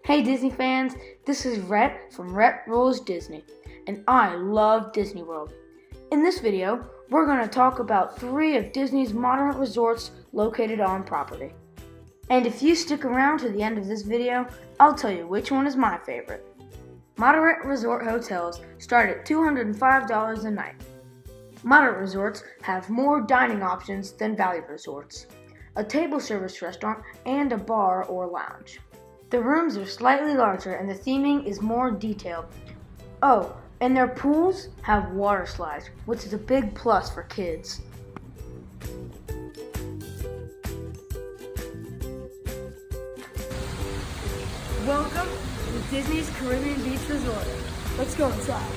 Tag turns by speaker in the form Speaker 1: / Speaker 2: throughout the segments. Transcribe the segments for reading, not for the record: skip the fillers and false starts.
Speaker 1: Hey Disney fans, this is Rhett from Rhett Rules Disney, and I love Disney World. In this video, we're going to talk about 3 of Disney's moderate resorts located on property. And if you stick around to the end of this video, I'll tell you which one is my favorite. Moderate resort hotels start at $205 a night. Moderate resorts have more dining options than value resorts, a table service restaurant, and a bar or lounge. The rooms are slightly larger and the theming is more detailed. Oh, and their pools have water slides, which is a big plus for kids. Welcome to Disney's Caribbean Beach Resort. Let's go inside.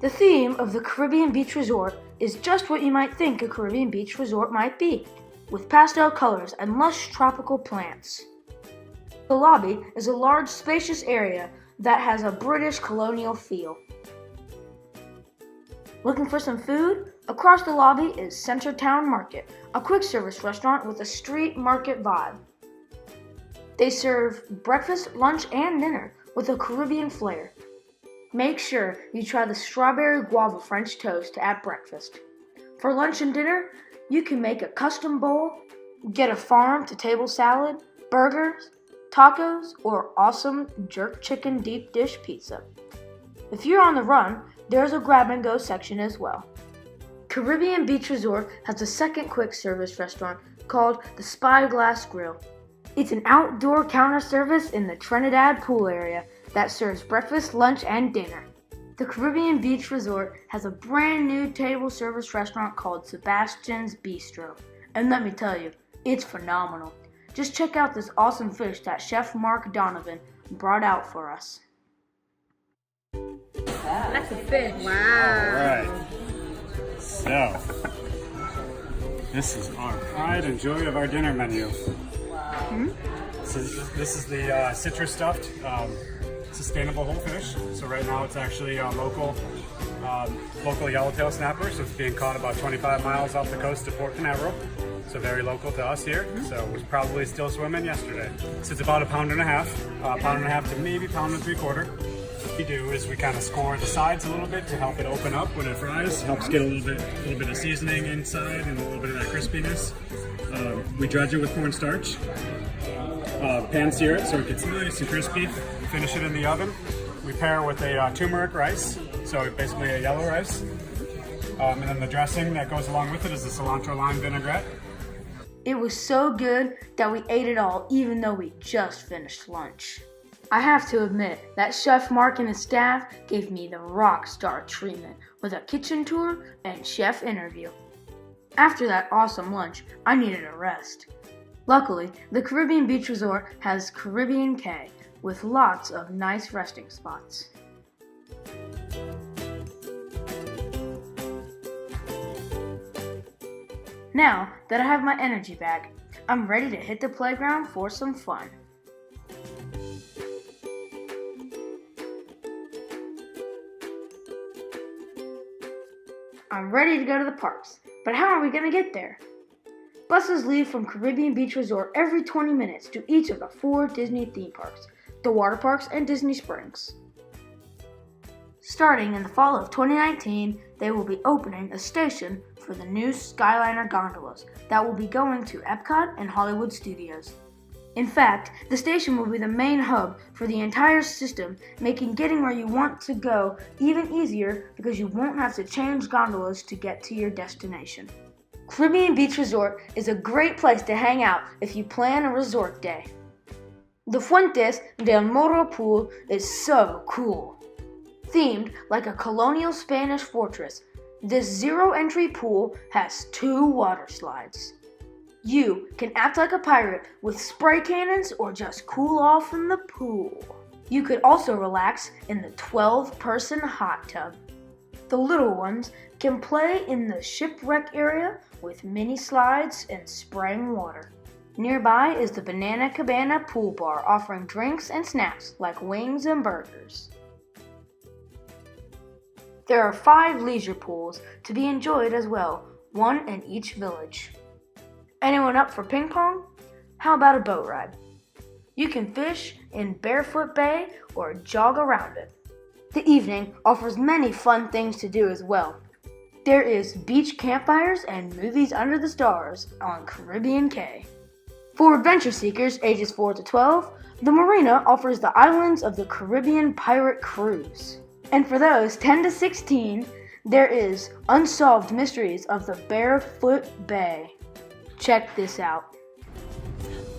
Speaker 1: The theme of the Caribbean Beach Resort is just what you might think a Caribbean Beach Resort might be, with pastel colors and lush tropical plants. The lobby is a large, spacious area that has a British colonial feel. Looking for some food? Across the lobby is Centertown Market, a quick service restaurant with a street market vibe. They serve breakfast, lunch, and dinner with a Caribbean flair. Make sure you try the strawberry guava French toast at breakfast. For lunch and dinner, you can make a custom bowl, get a farm-to-table salad, burgers, tacos, or awesome jerk chicken deep dish pizza. If you're on the run, there's a grab-and-go section as well. Caribbean Beach Resort has a second quick service restaurant called the Spyglass Grill. It's an outdoor counter service in the Trinidad pool area that serves breakfast, lunch, and dinner. The Caribbean Beach Resort has a brand new table service restaurant called Sebastian's Bistro. And let me tell you, it's phenomenal. Just check out this awesome fish that Chef Mark Donovan brought out for us. That's a fish.
Speaker 2: Wow. All right. So, this is our pride and joy of our dinner menu. So this is the citrus stuffed sustainable whole fish. So right now it's actually local yellowtail snapper. So it's being caught about 25 miles off the coast of Port Canaveral. So very local to us here. So it was probably still swimming yesterday. So it's about a pound and a half to maybe pound and 3/4. What we do is we kind of score the sides a little bit to help it open up when it fries. Helps get a little bit of seasoning inside and a little bit of that crispiness. We dredge it with cornstarch. Pan sear it so it gets nice and crispy. Finish it in the oven. We pair with a turmeric rice, so basically a yellow rice. And then the dressing that goes along with it is the cilantro lime vinaigrette.
Speaker 1: It was so good that we ate it all even though we just finished lunch. I have to admit that Chef Mark and his staff gave me the rock star treatment with a kitchen tour and chef interview. After that awesome lunch, I needed a rest. Luckily, the Caribbean Beach Resort has Caribbean Cay with lots of nice resting spots. Now that I have my energy back, I'm ready to hit the playground for some fun. I'm ready to go to the parks, but how are we going to get there? Buses leave from Caribbean Beach Resort every 20 minutes to each of the 4 Disney theme parks, the water parks, and Disney Springs. Starting in the fall of 2019, they will be opening a station for the new Skyliner gondolas that will be going to Epcot and Hollywood Studios. In fact, the station will be the main hub for the entire system, making getting where you want to go even easier because you won't have to change gondolas to get to your destination. Caribbean Beach Resort is a great place to hang out if you plan a resort day. The Fuentes del Morro pool is so cool. Themed like a colonial Spanish fortress, this zero-entry pool has 2 water slides. You can act like a pirate with spray cannons or just cool off in the pool. You could also relax in the 12-person hot tub. The little ones can play in the shipwreck area with mini slides and spraying water. Nearby is the Banana Cabana pool bar offering drinks and snacks like wings and burgers. There are 5 leisure pools to be enjoyed as well, one in each village. Anyone up for ping pong? how about a boat ride? You can fish in Barefoot Bay or jog around it. The evening offers many fun things to do as well. There is beach campfires and movies under the stars on Caribbean Cay. For adventure seekers ages 4 to 12, the marina offers the Islands of the Caribbean Pirate Cruise. And for those 10 to 16, there is Unsolved Mysteries of the Barefoot Bay. Check this out.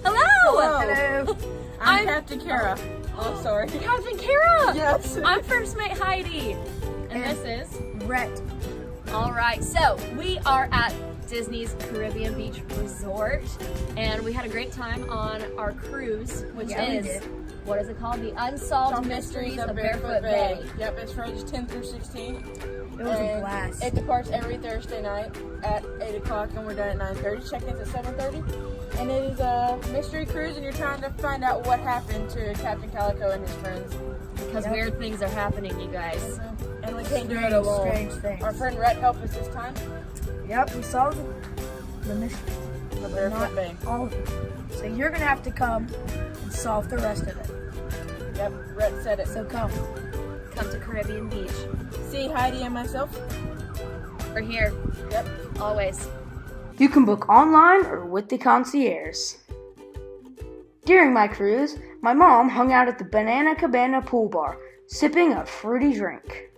Speaker 3: Hello!
Speaker 4: Hello. I'm Captain Kara. Oh, sorry.
Speaker 3: Captain Kara!
Speaker 4: Yes.
Speaker 3: I'm First Mate Heidi. And this is
Speaker 1: Rhett.
Speaker 3: Alright, so we are at Disney's Caribbean Beach Resort, and we had a great time on our cruise, which is, what is it called? The Unsolved Mysteries of Barefoot Bay.
Speaker 4: Yep, it's for ages 10 through 16.
Speaker 1: It was a blast.
Speaker 4: It departs every Thursday night at 8 o'clock, and we're done at 9:30. Check-in's at 7:30. And it is a mystery cruise, and you're trying to find out what happened to Captain Calico and his friends.
Speaker 3: Because weird things are happening, you guys.
Speaker 4: And we can't do it alone.
Speaker 1: Strange things.
Speaker 4: Our friend Rhett helped us this time.
Speaker 1: Yep, we solved the mystery.
Speaker 4: The Barefoot Bay.
Speaker 1: All of it. So you're going to have to come and solve the rest of it.
Speaker 4: Yep, Rhett said it.
Speaker 1: So come.
Speaker 3: Come to Caribbean Beach.
Speaker 4: See Heidi and myself.
Speaker 3: We're here.
Speaker 4: Yep.
Speaker 3: Always.
Speaker 1: You can book online or with the concierge. During my cruise, my mom hung out at the Banana Cabana pool bar, sipping a fruity drink.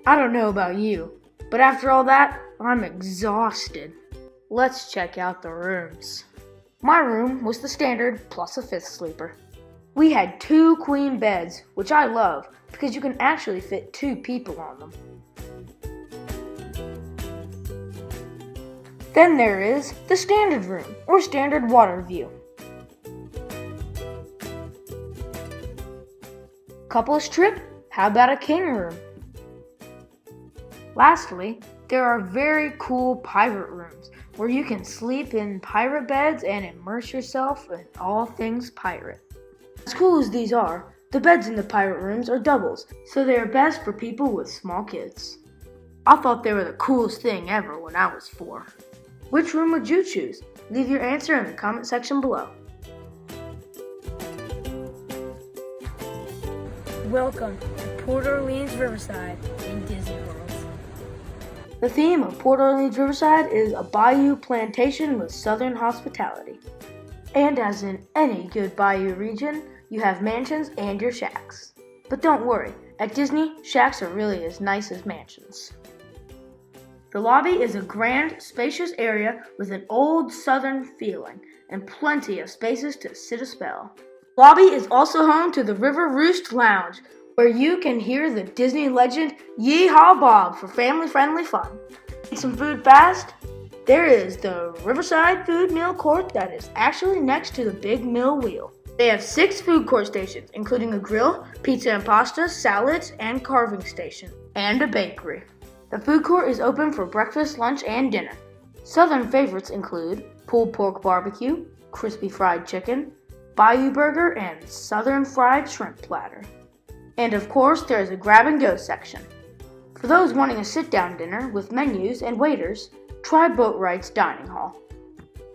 Speaker 1: I don't know about you, but after all that, I'm exhausted. Let's check out the rooms. My room was the standard plus a fifth sleeper. We had 2 queen beds, which I love because you can actually fit 2 people on them. Then there is the standard room or standard water view. Couples trip? How about a king room? Lastly, there are very cool pirate rooms where you can sleep in pirate beds and immerse yourself in all things pirate. As cool as these are, the beds in the pirate rooms are doubles, so they are best for people with small kids. I thought they were the coolest thing ever when I was 4. Which room would you choose? Leave your answer in the comment section below. Welcome to Port Orleans Riverside in Disney World. The theme of Port Orleans Riverside is a bayou plantation with southern hospitality. And as in any good bayou region, you have mansions and your shacks. But don't worry, at Disney, shacks are really as nice as mansions. The lobby is a grand, spacious area with an old southern feeling and plenty of spaces to sit a spell. Lobby is also home to the River Roost Lounge, where you can hear the Disney legend Yee-Haw Bob for family-friendly fun. Need some food fast? There is the Riverside Food Meal Court that is actually next to the Big Mill Wheel. They have 6 food court stations, including a grill, pizza and pasta, salads, and carving station, and a bakery. The food court is open for breakfast, lunch, and dinner. Southern favorites include pulled pork barbecue, crispy fried chicken, bayou burger, and southern fried shrimp platter. And of course, there is a grab-and-go section. For those wanting a sit-down dinner with menus and waiters, try Boatwright's Dining Hall.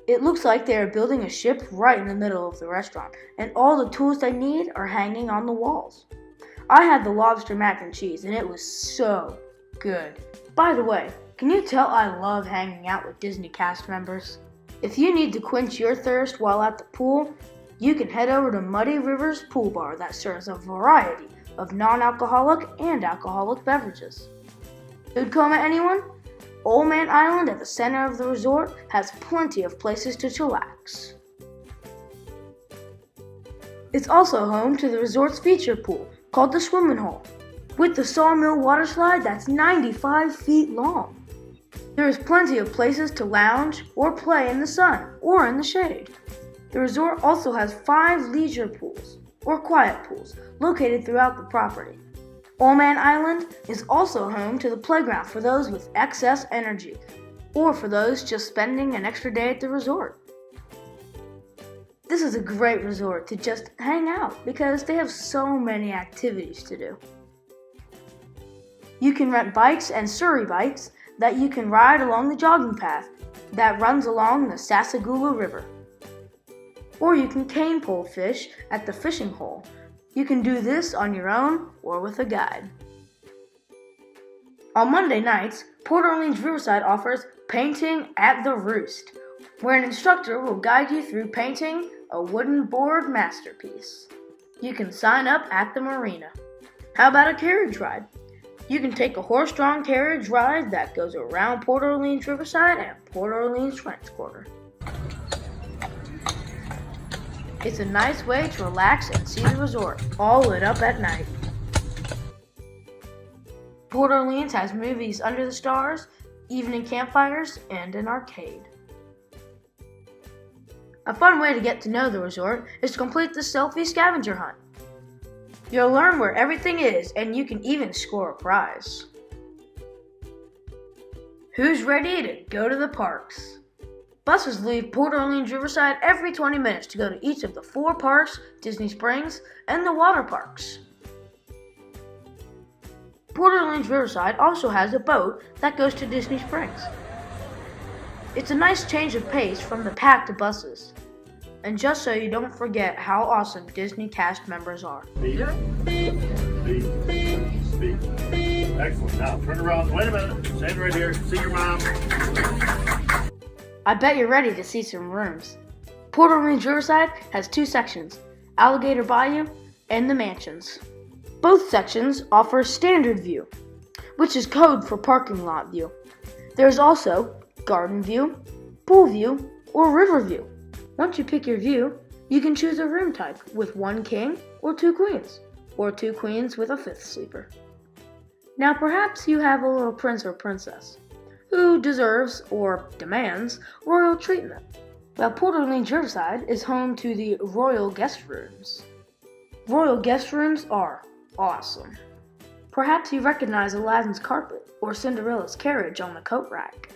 Speaker 1: It looks like they are building a ship right in the middle of the restaurant, and all the tools they need are hanging on the walls. I had the lobster mac and cheese, and it was so good. By the way, can you tell I love hanging out with Disney cast members? If you need to quench your thirst while at the pool, you can head over to Muddy River's Pool Bar that serves a variety of non-alcoholic and alcoholic beverages. Food coma, anyone? Old Man Island at the center of the resort has plenty of places to chillax. It's also home to the resort's feature pool, called the Swimming Hole, with the Sawmill water slide that's 95 feet long. There is plenty of places to lounge or play in the sun or in the shade. The resort also has 5 leisure pools, or quiet pools, located throughout the property. Old Man Island is also home to the playground for those with excess energy, or for those just spending an extra day at the resort. This is a great resort to just hang out because they have so many activities to do. You can rent bikes and Surrey bikes that you can ride along the jogging path that runs along the Sassagoula River. or you can cane pole fish at the fishing hole. You can do this on your own or with a guide. On Monday nights, Port Orleans Riverside offers Painting at the Roost, where an instructor will guide you through painting a wooden board masterpiece. You can sign up at the marina. How about a carriage ride? You can take a horse-drawn carriage ride that goes around Port Orleans Riverside and Port Orleans French Quarter. It's a nice way to relax and see the resort, all lit up at night. Port Orleans has movies under the stars, evening campfires, and an arcade. A fun way to get to know the resort is to complete the selfie scavenger hunt. You'll learn where everything is, and you can even score a prize. Who's ready to go to the parks? Buses leave Port Orleans Riverside every 20 minutes to go to each of the 4 parks, Disney Springs, and the water parks. Port Orleans Riverside also has a boat that goes to Disney Springs. It's a nice change of pace from the packed buses. And just so you don't forget how awesome Disney cast members are.
Speaker 2: Speed. Excellent. Now turn around. Wait a minute. Stand right here. See your mom.
Speaker 1: I bet you're ready to see some rooms. Port Orleans Riverside has 2 sections, Alligator Bayou and the Mansions. Both sections offer Standard View, which is code for parking lot view. There's also Garden View, Pool View, or River View. Once you pick your view, you can choose a room type with 1 king or 2 queens, or 2 queens with a 5th sleeper. Now perhaps you have a little prince or princess who deserves or demands royal treatment. Well, Port Orleans Riverside is home to the Royal Guest Rooms. Royal Guest Rooms are awesome. Perhaps you recognize Aladdin's carpet or Cinderella's carriage on the coat rack.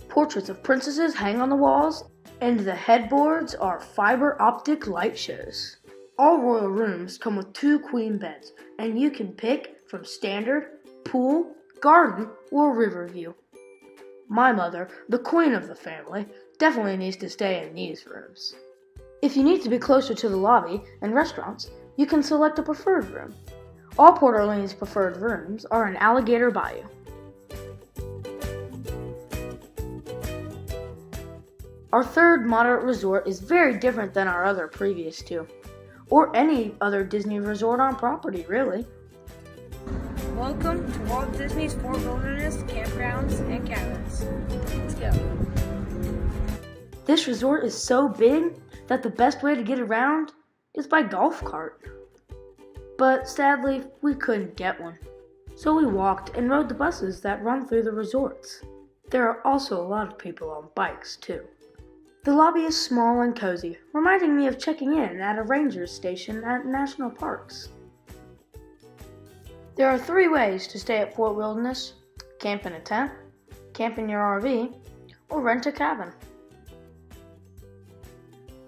Speaker 1: Portraits of princesses hang on the walls, and the headboards are fiber optic light shows. All royal rooms come with 2 queen beds, and you can pick from standard, pool, garden, or river view. My mother, the queen of the family, definitely needs to stay in these rooms. If you need to be closer to the lobby and restaurants, you can select a preferred room. All Port Orleans preferred rooms are in Alligator Bayou. Our third moderate resort is very different than our other previous 2, or any other Disney resort on property, really.
Speaker 5: Welcome to Walt Disney's Fort Wilderness Campgrounds and Cabins. Let's go.
Speaker 1: This resort is so big that the best way to get around is by golf cart. But sadly, we couldn't get one. So we walked and rode the buses that run through the resorts. There are also a lot of people on bikes, too. The lobby is small and cozy, reminding me of checking in at a ranger station at national parks. There are 3 ways to stay at Fort Wilderness: camp in a tent, camp in your RV, or rent a cabin.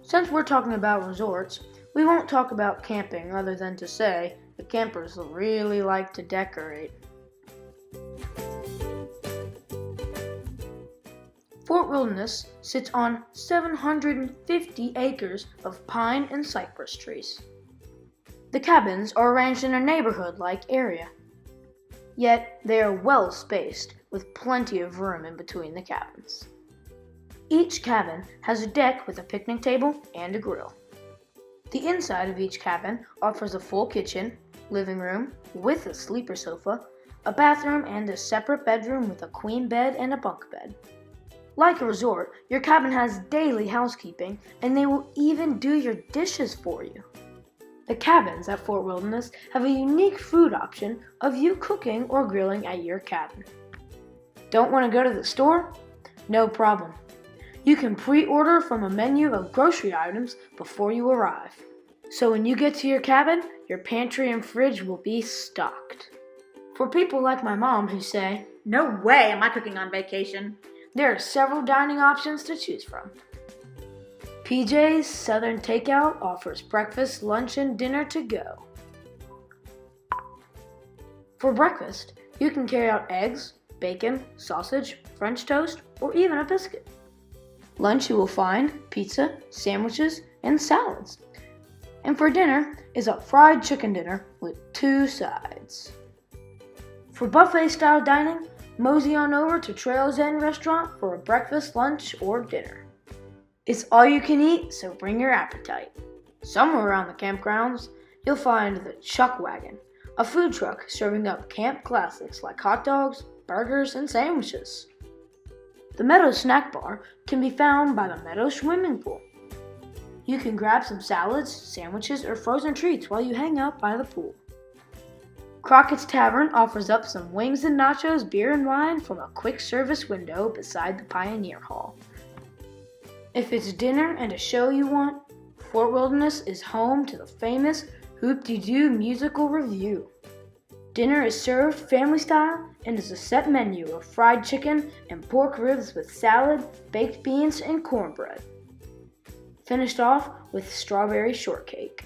Speaker 1: Since we're talking about resorts, we won't talk about camping other than to say the campers really like to decorate. Fort Wilderness sits on 750 acres of pine and cypress trees. The cabins are arranged in a neighborhood-like area, yet they are well spaced with plenty of room in between the cabins. Each cabin has a deck with a picnic table and a grill. The inside of each cabin offers a full kitchen, living room with a sleeper sofa, a bathroom, and a separate bedroom with a queen bed and a bunk bed. Like a resort, your cabin has daily housekeeping, and they will even do your dishes for you. The cabins at Fort Wilderness have a unique food option of you cooking or grilling at your cabin. Don't want to go to the store? No problem. You can pre-order from a menu of grocery items before you arrive. So when you get to your cabin, your pantry and fridge will be stocked. For people like my mom who say, "No way am I cooking on vacation," there are several dining options to choose from. PJ's Southern Takeout offers breakfast, lunch, and dinner to go. For breakfast, you can carry out eggs, bacon, sausage, French toast, or even a biscuit. Lunch, you will find pizza, sandwiches, and salads. And for dinner is a fried chicken dinner with 2 sides. For buffet-style dining, mosey on over to Trails End Restaurant for a breakfast, lunch, or dinner. It's all you can eat, so bring your appetite. Somewhere around the campgrounds, you'll find the Chuck Wagon, a food truck serving up camp classics like hot dogs, burgers, and sandwiches. The Meadow Snack Bar can be found by the Meadow Swimming Pool. You can grab some salads, sandwiches, or frozen treats while you hang out by the pool. Crockett's Tavern offers up some wings and nachos, beer and wine from a quick service window beside the Pioneer Hall. If it's dinner and a show you want, Fort Wilderness is home to the famous Hoop-de-Doo musical review. Dinner is served family style and is a set menu of fried chicken and pork ribs with salad, baked beans, and cornbread. Finished off with strawberry shortcake.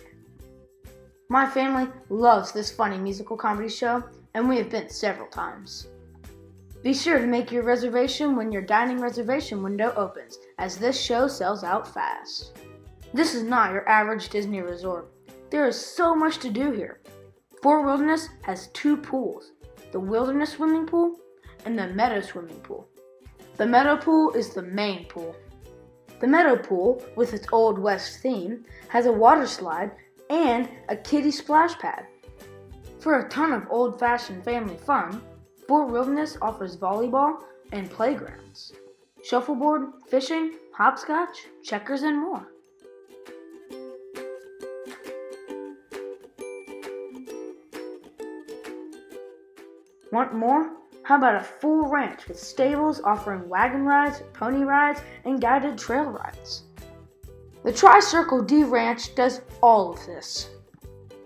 Speaker 1: My family loves this funny musical comedy show, and we have been several times. Be sure to make your reservation when your dining reservation window opens, as this show sells out fast. This is not your average Disney resort. There is so much to do here. Fort Wilderness has 2 pools, the Wilderness Swimming Pool and the Meadow Swimming Pool. The Meadow Pool is the main pool. The Meadow Pool, with its Old West theme, has a water slide and a kiddie splash pad. For a ton of old-fashioned family fun, Fort Wilderness offers volleyball and playgrounds, shuffleboard, fishing, hopscotch, checkers, and more. Want more? How about a full ranch with stables offering wagon rides, pony rides, and guided trail rides? The Tri-Circle D Ranch does all of this.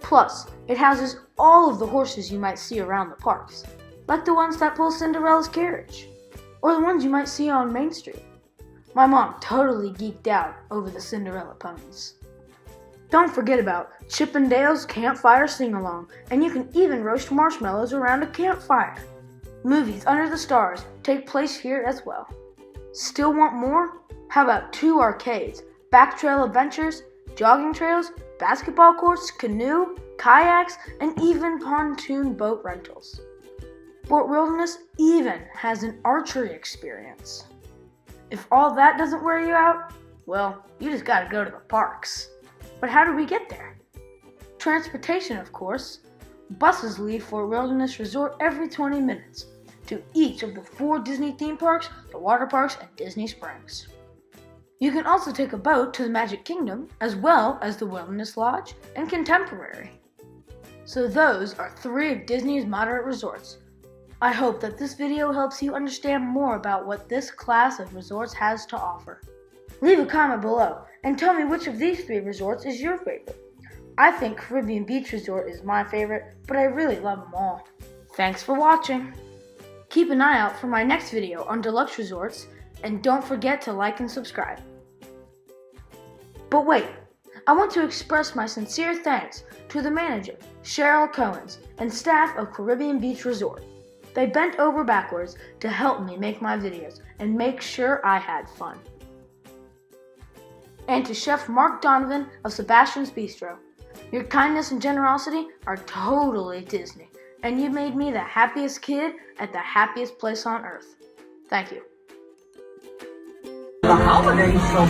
Speaker 1: Plus, it houses all of the horses you might see around the parks, like the ones that pull Cinderella's carriage, or the ones you might see on Main Street. My mom totally geeked out over the Cinderella ponies. Don't forget about Chip and Dale's Campfire Sing-Along, and you can even roast marshmallows around a campfire. Movies under the stars take place here as well. Still want more? How about 2 arcades, back trail adventures, jogging trails, basketball courts, canoe, kayaks, and even pontoon boat rentals. Fort Wilderness even has an archery experience. If all that doesn't wear you out, well, you just gotta go to the parks. But how do we get there? Transportation, of course. Buses leave Fort Wilderness Resort every 20 minutes to each of the 4 Disney theme parks, the water parks, and Disney Springs. You can also take a boat to the Magic Kingdom, as well as the Wilderness Lodge and Contemporary. So those are 3 of Disney's moderate resorts. I hope that this video helps you understand more about what this class of resorts has to offer. Leave a comment below and tell me which of these 3 resorts is your favorite. I think Caribbean Beach Resort is my favorite, but I really love them all. Thanks for watching. Keep an eye out for my next video on deluxe resorts, and don't forget to like and subscribe. But wait, I want to express my sincere thanks to the manager, Cheryl Cohens, and staff of Caribbean Beach Resort. They bent over backwards to help me make my videos and make sure I had fun. And to Chef Mark Donovan of Sebastian's Bistro. Your kindness and generosity are totally Disney, and you made me the happiest kid at the happiest place on earth. Thank you.
Speaker 6: The holidays so